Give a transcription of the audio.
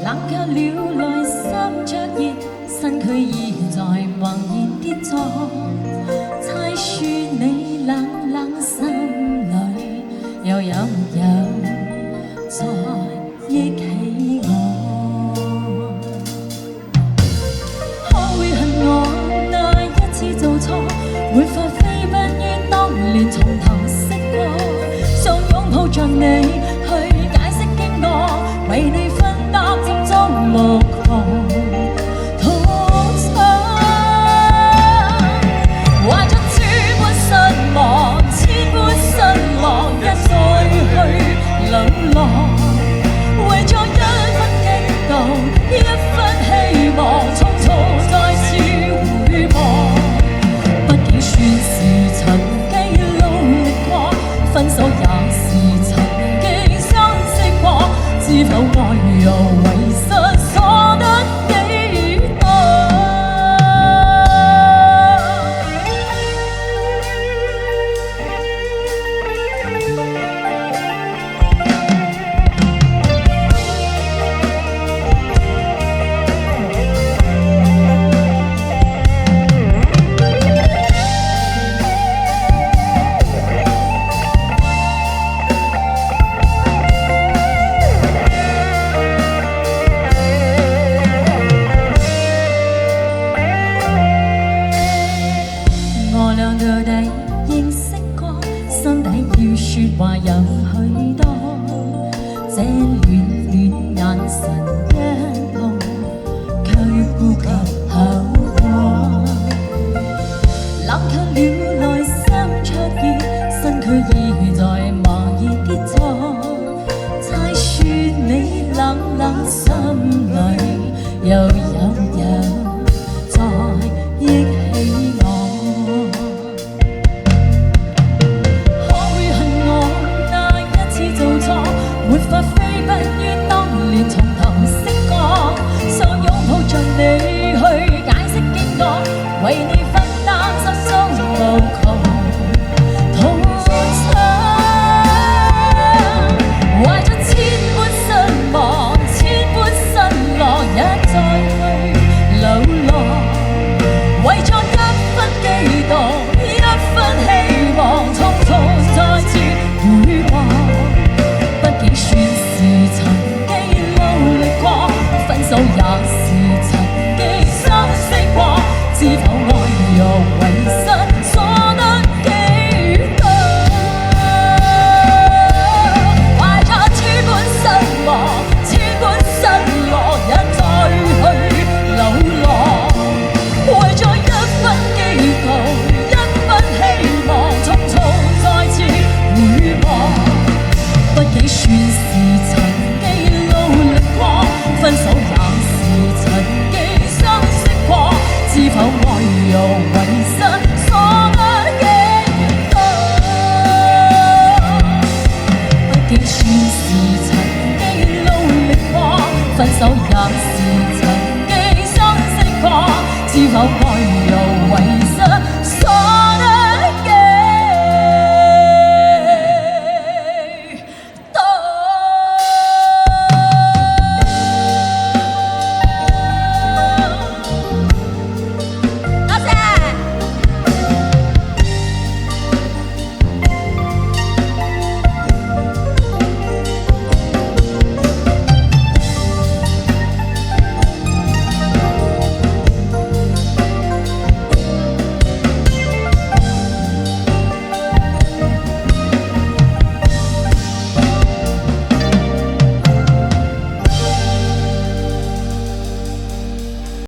冷卻了內心灼熱，身軀已在茫然跌撞，猜說你冷冷心裏又有沒有再憶起我？可會恨我那一次做錯，沒法飛奔於當年從頭識過，想擁抱着你去解釋經過，為你分擔心中無窮痛楚，懷着千般失望，千般失落，一再去流浪，為咗一分激動，一分希望，匆匆再次回望。畢竟算是曾經努力過，分手也是曾經相識過，知否愛又為失所得幾多？我倆到底認識過，心底要說話有許多，這暖暖眼神一碰，卻顧及後果，冷卻了內心灼熱，身軀已在茫然跌撞，猜說你冷冷心裏又有沒有再憶起我？沒法飛奔於當年從頭識過，想擁抱着你去解釋經過，為你分擔心中無窮痛楚，懷着千般失望，千般失落，一再去流浪，為咗一分激動，一分希望，匆匆再次回望。算是曾經努力過，分手也是曾經相識過，知否愛又為失所得幾多？懷着千般失望，千般失落，一再去流浪，為咗一分激動，一分希望，匆匆再次回望。畢竟算是曾經努力過，分手也是曾經相識過，知否愛又為失所得幾多？畢竟算是曾經努力過，分手也是曾經相識過，知否愛